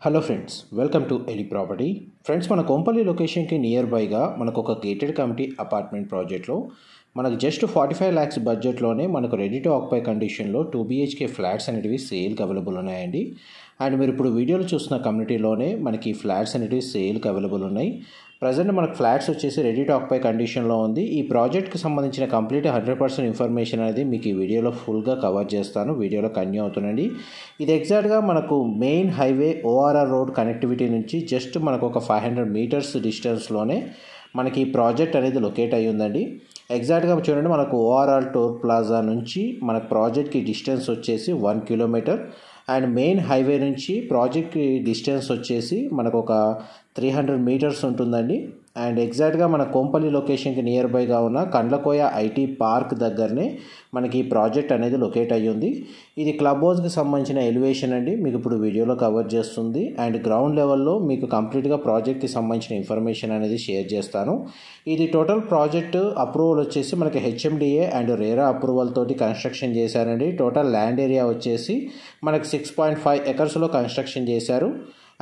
Hello friends, welcome to AD property. Friends, మన కొంపల్లి లొకేషన్కి near బైగా మనకు ఒక గేటెడ్ కమ్యూనిటీ అపార్ట్మెంట్ ప్రాజెక్ట్లో మనకు జస్ట్ 45 lakhs బడ్జెట్లోనే మనకు రెడీ టు ఆక్యుపై కండిషన్లో 2 BHK ఫ్లాట్స్ అనేటివి సేల్కి అవైలబుల్ ఉన్నాయండి. అండ్ మీరు ఇప్పుడు వీడియోలో చూస్తున్న కమ్యూనిటీలోనే మనకి ఫ్లాట్స్ అనేటివి సేల్కి అవైలబుల్ ఉన్నాయి. ప్రజెంట్ మనకు ఫ్లాట్స్ వచ్చేసి రెడీ టు ఆక్యుపై కండిషన్లో ఉంది. ఈ ప్రాజెక్ట్కి సంబంధించిన కంప్లీట్ 100% ఇన్ఫర్మేషన్ అనేది మీకు ఈ వీడియోలో ఫుల్గా కవర్ చేస్తాను. వీడియోలో కంటిన్యూ అవుతుందండి. ఇది ఎగ్జాక్ట్గా మనకు main highway ORR road connectivity నుంచి జస్ట్ మనకు ఒక 500 meters డిస్టెన్స్లోనే మనకి ఈ ప్రాజెక్ట్ అనేది లొకేట్ అయ్యి ఉందండి. ఎగ్జాక్ట్గా చూడండి, మనకు ORR టోల్ ప్లాజా నుంచి మనకు ప్రాజెక్ట్కి డిస్టెన్స్ వచ్చేసి 1 kilometer అండ్ మెయిన్ హైవే నుంచి ప్రాజెక్ట్కి డిస్టెన్స్ వచ్చేసి మనకు ఒక 300 meters ఉంటుందండి. అండ్ ఎగ్జాక్ట్గా మన కొంపల్లి లొకేషన్కి నియర్ బైగా ఉన్న కండ్లకోయ ఐటీ పార్క్ దగ్గరనే మనకి ఈ ప్రాజెక్ట్ అనేది లొకేట్ అయ్యి ఉంది. ఇది క్లబ్ హౌస్కి సంబంధించిన ఎలివేషన్ అండి, మీకు ఇప్పుడు వీడియోలో కవర్ చేస్తుంది. అండ్ గ్రౌండ్ లెవెల్లో మీకు కంప్లీట్గా ప్రాజెక్ట్కి సంబంధించిన ఇన్ఫర్మేషన్ అనేది షేర్ చేస్తాను. ఇది టోటల్ ప్రాజెక్ట్ అప్రూవల్ వచ్చేసి మనకి HMDA అండ్ రేరా అప్రూవల్ తోటి కన్స్ట్రక్షన్ చేశారండి. టోటల్ ల్యాండ్ ఏరియా వచ్చేసి మనకి 6.5 acres కన్స్ట్రక్షన్ చేశారు.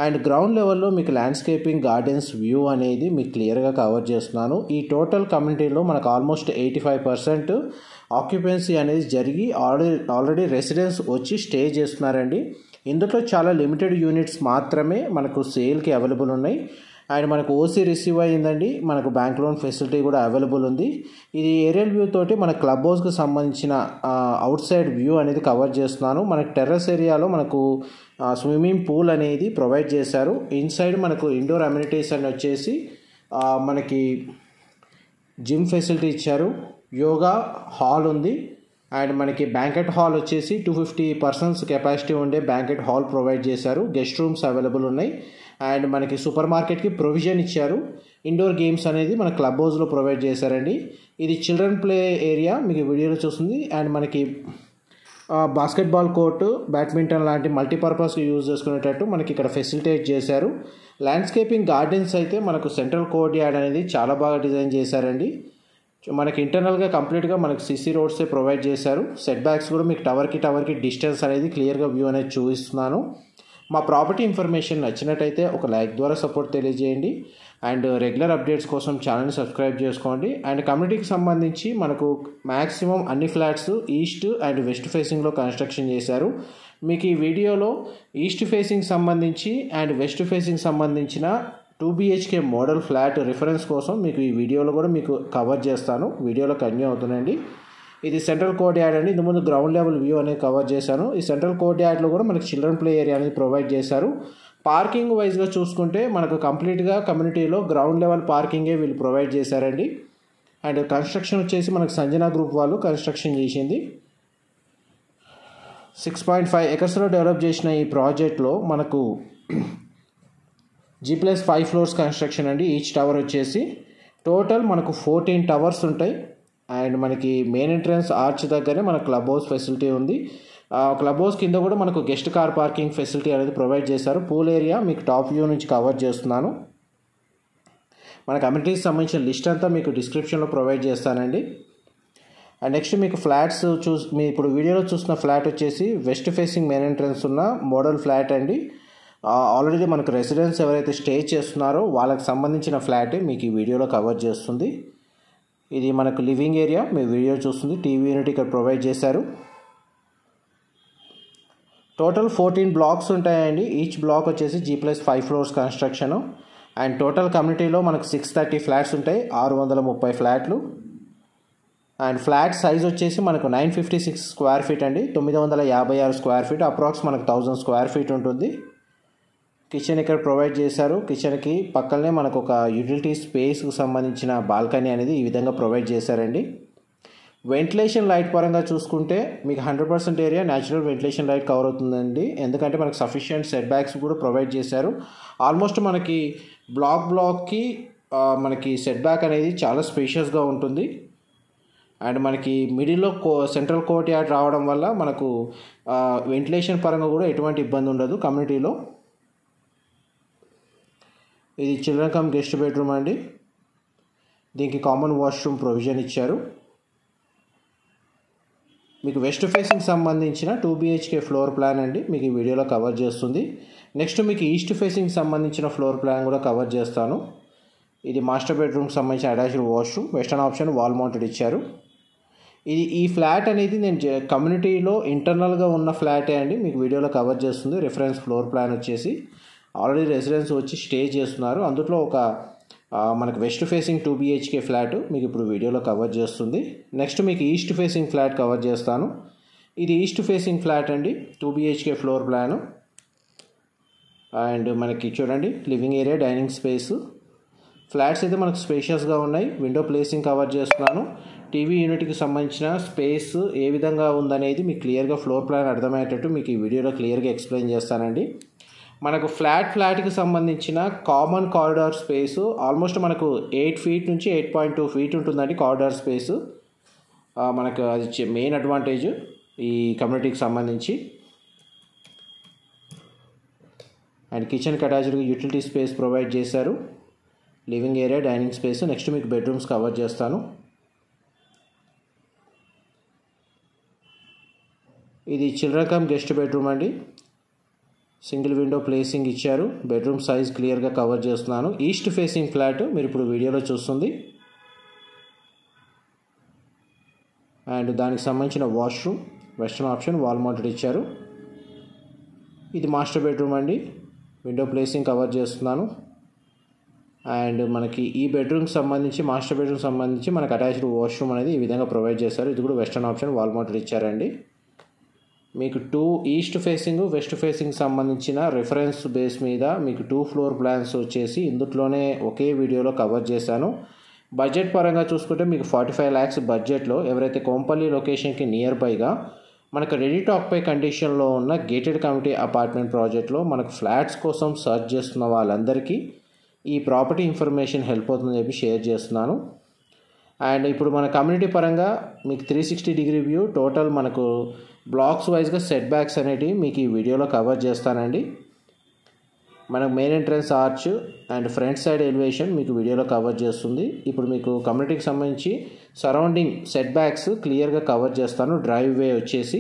అండ్ గ్రౌండ్ లెవెల్లో మీకు ల్యాండ్స్కేపింగ్ గార్డెన్స్ వ్యూ అనేది మీకు క్లియర్గా కవర్ చేస్తున్నాను. ఈ టోటల్ కమ్యూనిటీలో మనకు ఆల్మోస్ట్ 85% ఆక్యుపెన్సీ అనేది జరిగి ఆల్రెడీ రెసిడెన్స్ వచ్చి స్టే చేస్తున్నారండి. ఇందులో చాలా లిమిటెడ్ యూనిట్స్ మాత్రమే మనకు సేల్కి అవైలబుల్ ఉన్నాయి. అండ్ మనకు OC రిసీవ్ అయ్యిందండి. మనకు బ్యాంక్ లోన్ ఫెసిలిటీ కూడా అవైలబుల్ ఉంది. ఇది ఏరియల్ వ్యూ తోటి మన క్లబ్ హౌస్కి సంబంధించిన అవుట్ సైడ్ వ్యూ అనేది కవర్ చేస్తున్నాను. మనకు టెర్రస్ ఏరియాలో మనకు స్విమ్మింగ్ పూల్ అనేది ప్రొవైడ్ చేశారు. ఇన్సైడ్ మనకు ఇండోర్ అమ్యూనిటీస్ అని వచ్చేసి మనకి జిమ్ ఫెసిలిటీ ఇచ్చారు. యోగా హాల్ ఉంది. అండ్ మనకి బ్యాంకెట్ హాల్ వచ్చేసి 250 persons కెపాసిటీ ఉండే బ్యాంకెట్ హాల్ ప్రొవైడ్ చేశారు. గెస్ట్ రూమ్స్ అవైలబుల్ ఉన్నాయి. అండ్ మనకి సూపర్ మార్కెట్కి ప్రొవిజన్ ఇచ్చారు. ఇండోర్ గేమ్స్ అనేది మన క్లబ్ హౌస్లో ప్రొవైడ్ చేశారండి. ఇది చిల్డ్రన్ ప్లే ఏరియా మీకు వీడియోలో చూస్తుంది. అండ్ మనకి బాస్కెట్బాల్ కోర్టు, బ్యాడ్మింటన్ లాంటి మల్టీపర్పస్కి యూజ్ చేసుకునేటట్టు మనకి ఇక్కడ ఫెసిలిటేట్ చేశారు. ల్యాండ్స్కేపింగ్ గార్డెన్స్ అయితే మనకు సెంట్రల్ కోర్ట్ యార్డ్ అనేది చాలా బాగా డిజైన్ చేశారండి. మనకి ఇంటర్నల్గా కంప్లీట్గా మనకి CC రోడ్సే ప్రొవైడ్ చేశారు. సెట్ బ్యాక్స్ కూడా మీకు టవర్కి డిస్టెన్స్ అనేది క్లియర్గా వ్యూ అనేది చూపిస్తున్నాను. మా ప్రాపర్టీ ఇన్ఫర్మేషన్ నచ్చినట్టయితే ఒక లైక్ ద్వారా సపోర్ట్ తెలియజేయండి. అండ్ రెగ్యులర్ అప్డేట్స్ కోసం ఛానల్ని సబ్స్క్రైబ్ చేసుకోండి. అండ్ కమ్యూనిటీకి సంబంధించి మనకు మ్యాక్సిమం అన్ని ఫ్లాట్స్ ఈస్ట్ అండ్ వెస్ట్ ఫేసింగ్లో కన్స్ట్రక్షన్ చేశారు. మీకు ఈ వీడియోలో ఈస్ట్ ఫేసింగ్ సంబంధించి అండ్ వెస్ట్ ఫేసింగ్ సంబంధించిన 2 BHK మోడల్ ఫ్లాట్ రిఫరెన్స్ కోసం మీకు ఈ వీడియోలో కూడా మీకు కవర్ చేస్తాను. వీడియోలో కంటిన్యూ అవుతుందండి. ఇది సెంట్రల్ కోర్ట్ యార్డ్ అండి. ఇంతకుముందు గ్రౌండ్ లెవెల్ వ్యూ అనేది కవర్ చేశాను. ఈ సెంట్రల్ కోర్ట్ యార్డ్లో కూడా మనకి చిల్డ్రన్ ప్లే ఏరియా అనేది ప్రొవైడ్ చేశారు. పార్కింగ్ వైజ్గా చూసుకుంటే మనకు కంప్లీట్గా కమ్యూనిటీలో గ్రౌండ్ లెవెల్ పార్కింగే వీళ్ళు ప్రొవైడ్ చేశారండి. అండ్ కన్స్ట్రక్షన్ వచ్చేసి మనకు సంజనా గ్రూప్ వాళ్ళు కన్స్ట్రక్షన్ చేసింది. 6.5 acres డెవలప్ చేసిన ఈ ప్రాజెక్ట్లో మనకు G+5 floors కన్స్ట్రక్షన్ అండి. ఈచ్ టవర్ వచ్చేసి టోటల్ మనకు 14 towers ఉంటాయి. అండ్ మనకి మెయిన్ ఎంట్రన్స్ ఆర్చ్ దగ్గరే మన క్లబ్ హౌస్ ఫెసిలిటీ ఉంది. క్లబ్ హౌస్ కింద కూడా మనకు గెస్ట్ కార్ పార్కింగ్ ఫెసిలిటీ అనేది ప్రొవైడ్ చేశారు. పూల్ ఏరియా మీకు టాప్ వ్యూ నుంచి కవర్ చేస్తున్నాను. మన కమ్యూనిటీకి సంబంధించిన లిస్ట్ అంతా మీకు డిస్క్రిప్షన్లో ప్రొవైడ్ చేస్తానండి. అండ్ నెక్స్ట్ మీకు ఫ్లాట్స్ మీ ఇప్పుడు వీడియోలో చూస్తున్న ఫ్లాట్ వచ్చేసి వెస్ట్ ఫేసింగ్ మెయిన్ ఎంట్రన్స్ ఉన్న మోడల్ ఫ్లాట్ అండి. ఆల్రెడీ మనకు రెసిడెన్స్ ఎవరైతే స్టే చేస్తున్నారో వాళ్ళకి సంబంధించిన ఫ్లాటే మీకు ఈ వీడియోలో కవర్ చేస్తుంది. ఇది మనకు లివింగ్ ఏరియా మీ వీడియో చూస్తుంది. టీవీ యూనిట్ ఇక్కడ ప్రొవైడ్ చేశారు. టోటల్ 14 blocks ఉంటాయండి. ఈచ్ బ్లాక్ వచ్చేసి G+5 floors construction. And total కమ్యూనిటీలో మనకు 630 ఫ్లాట్స్ ఉంటాయి. 630 ఫ్లాట్లు. అండ్ ఫ్లాట్ సైజ్ వచ్చేసి మనకు 956 square feet అండి. 956 square feet అప్రాక్స్ మనకు 1000 square feet ఉంటుంది. కిచెన్ ఇక్కడ ప్రొవైడ్ చేశారు. కిచెన్కి పక్కనే మనకు ఒక యూటిలిటీ స్పేస్కి సంబంధించిన బాల్కనీ అనేది ఈ విధంగా ప్రొవైడ్ చేశారండి. వెంటిలేషన్ లైట్ పరంగా చూసుకుంటే మీకు 100% area natural ventilation light cover అవుతుందండి. ఎందుకంటే మనకు సఫిషియంట్ సెట్ బ్యాక్స్ కూడా ప్రొవైడ్ చేశారు. ఆల్మోస్ట్ మనకి బ్లాక్కి మనకి సెట్ బ్యాక్ అనేది చాలా స్పేషియస్గా ఉంటుంది. అండ్ మనకి మిడిల్లో సెంట్రల్ కోర్ట్ యార్డ్ రావడం వల్ల మనకు వెంటిలేషన్ పరంగా కూడా ఎటువంటి ఇబ్బంది ఉండదు కమ్యూనిటీలో. ఇది చిల్డ్రన్ కమ్ గెస్ట్ బెడ్రూమ్ అండి. దీనికి కామన్ వాష్రూమ్ ప్రొవిజన్ ఇచ్చారు. మీకు వెస్ట్ ఫేసింగ్ సంబంధించిన 2 BHK ఫ్లోర్ ప్లాన్ అండి మీకు ఈ వీడియోలో కవర్ చేస్తుంది. నెక్స్ట్ మీకు ఈస్ట్ ఫేసింగ్ సంబంధించిన ఫ్లోర్ ప్లాన్ కూడా కవర్ చేస్తాను. ఇది మాస్టర్ బెడ్రూమ్కి సంబంధించిన attached washroom, western option wall mounted ఇచ్చారు. ఈ ఫ్లాట్ అనేది నేను కమ్యూనిటీలో ఇంటర్నల్గా ఉన్న ఫ్లాటే అండి, మీకు వీడియోలో కవర్ చేస్తుంది. రిఫరెన్స్ ఫ్లోర్ ప్లాన్ వచ్చేసి ఆల్రెడీ రెసిడెన్స్ వచ్చి స్టే చేస్తున్నారు. అందులో ఒక మనకు వెస్ట్ ఫేసింగ్ 2 BHK ఫ్లాట్ మీకు ఇప్పుడు వీడియోలో కవర్ చేస్తుంది. నెక్స్ట్ మీకు ఈస్ట్ ఫేసింగ్ ఫ్లాట్ కవర్ చేస్తాను. ఇది ఈస్ట్ ఫేసింగ్ ఫ్లాట్ అండి, 2 BHK ఫ్లోర్ ప్లాను. అండ్ మనకి చూడండి living area, dining space. Flats అయితే మనకు స్పేషియస్గా ఉన్నాయి. విండో ప్లేసింగ్ కవర్ చేస్తున్నాను. టీవీ యూనిట్కి సంబంధించిన స్పేస్ ఏ విధంగా ఉందనేది మీకు క్లియర్గా ఫ్లోర్ ప్లాన్ అర్థమయ్యేటట్టు మీకు ఈ వీడియోలో క్లియర్గా ఎక్స్ప్లెయిన్ చేస్తానండి. మనకు ఫ్లాట్కి సంబంధించిన కామన్ కారిడార్ స్పేసు ఆల్మోస్ట్ మనకు 8 feet నుంచి 8.2 feet ఉంటుందండి కారిడార్ స్పేసు. మనకు అది మెయిన్ అడ్వాంటేజ్ ఈ కమ్యూనిటీకి సంబంధించి. అండ్ కిచెన్కి అటాచ్డ్గా యూటిలిటీ స్పేస్ ప్రొవైడ్ చేశారు. Living area, dining space. Next మీకు బెడ్రూమ్స్ కవర్ చేస్తాను. ఇది చిల్డ్రన్ కమ్ గెస్ట్ బెడ్రూమ్ అండి, సింగిల్ విండో ప్లేసింగ్ ఇచ్చారు. బెడ్రూమ్ సైజ్ క్లియర్గా కవర్ చేస్తున్నాను. ఈస్ట్ ఫేసింగ్ ఫ్లాట్ మీరు ఇప్పుడు వీడియోలో చూస్తుంది. అండ్ దానికి సంబంధించిన washroom, western option wall mounted ఇచ్చారు. ఇది మాస్టర్ బెడ్రూమ్ అండి, విండో ప్లేసింగ్ కవర్ చేస్తున్నాను. అండ్ మనకి ఈ బెడ్రూమ్కి సంబంధించి మాస్టర్ బెడ్రూమ్ సంబంధించి మనకు అటాచ్డ్ వాష్రూమ్ అనేది ఈ విధంగా ప్రొవైడ్ చేశారు. ఇది కూడా వెస్టర్న్ ఆప్షన్ వాల్ మౌంటెడ్ ఇచ్చారండి. మీకు 2 ఈస్ట్ ఫేసింగ్, వెస్ట్ ఫేసింగ్ సంబంధించిన రిఫరెన్స్ బేస్ మీద మీకు 2 ఫ్లోర్ ప్లాన్స్ వచ్చేసి ఇందులోనే ఒకే వీడియోలో కవర్ చేశాను. బడ్జెట్ పరంగా చూసుకుంటే మీకు 45 lakhs బడ్జెట్లో ఎవరైతే కోంపల్లి లొకేషన్కి నియర్ బైగా మనకు రెడీ టు ఆక్యుపై కండిషన్లో ఉన్న గేటెడ్ కమ్యూనిటీ అపార్ట్మెంట్ ప్రాజెక్ట్లో మనకు ఫ్లాట్స్ కోసం సర్చ్ చేస్తున్న వాళ్ళందరికీ ఈ ప్రాపర్టీ ఇన్ఫర్మేషన్ హెల్ప్ అవుతుందని చెప్పి షేర్ చేస్తున్నాను. అండ్ ఇప్పుడు మన కమ్యూనిటీ పరంగా మీకు 360-degree వ్యూ, టోటల్ మనకు బ్లాక్స్ వైజ్గా సెట్ బ్యాక్స్ అనేటివి మీకు ఈ వీడియోలో కవర్ చేస్తానండి. మనకు main entrance arch and front side elevation మీకు వీడియోలో కవర్ చేస్తుంది. ఇప్పుడు మీకు కమ్యూనిటీకి సంబంధించి సరౌండింగ్ సెట్ బ్యాక్స్ క్లియర్గా కవర్ చేస్తాను. డ్రైవ్ వే వచ్చేసి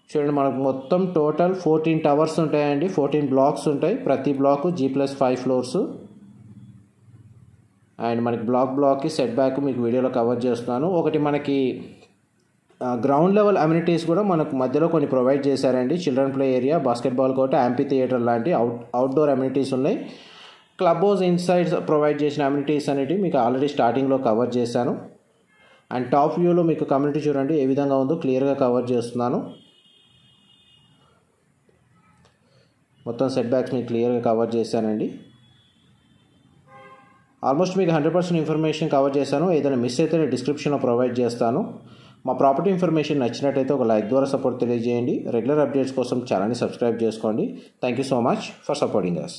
చూడండి, మనకు మొత్తం టోటల్ 14 towers ఉంటాయండి, 14 blocks ఉంటాయి. ప్రతి బ్లాక్ G+5 floors. అండ్ మనకి బ్లాక్కి సెట్ బ్యాక్ మీకు వీడియోలో కవర్ చేస్తున్నాను. ఒకటి మనకి గ్రౌండ్ లెవెల్ అమ్యూనిటీస్ కూడా మనకు మధ్యలో కొన్ని ప్రొవైడ్ చేశారండి. Children play area, basketball court, amphitheatre లాంటి అవుట్డోర్ అమ్యూనిటీస్ ఉన్నాయి. క్లబ్ హౌస్ ఇన్సైడ్ ప్రొవైడ్ చేసిన అమ్యూనిటీస్ అనేవి మీకు ఆల్రెడీ స్టార్టింగ్లో కవర్ చేశాను. అండ్ టాప్ వ్యూలో మీకు కమ్యూనిటీ చూడండి ఏ విధంగా ఉందో క్లియర్గా కవర్ చేస్తున్నాను. మొత్తం సెట్ బ్యాక్స్ మీకు క్లియర్గా కవర్ చేశానండి. ఆల్మోస్ట్ మీకు 100% ఇన్ఫర్మేషన్ కవర్ చేశాను. ఏదైనా మిస్ అయితే నేను డిస్క్రిప్షన్లో ప్రొవైడ్ చేస్తాను. మా ప్రాపర్టీ ఇన్ఫర్మేషన్ నచ్చినట్టయితే ఒక లైక్ ద్వారా సపోర్ట్ తెలియజేయండి. రెగ్యులర్ అప్డేట్స్ కోసం ఛానల్ని సబ్స్క్రైబ్ చేసుకోండి. Thank you so much for supporting us.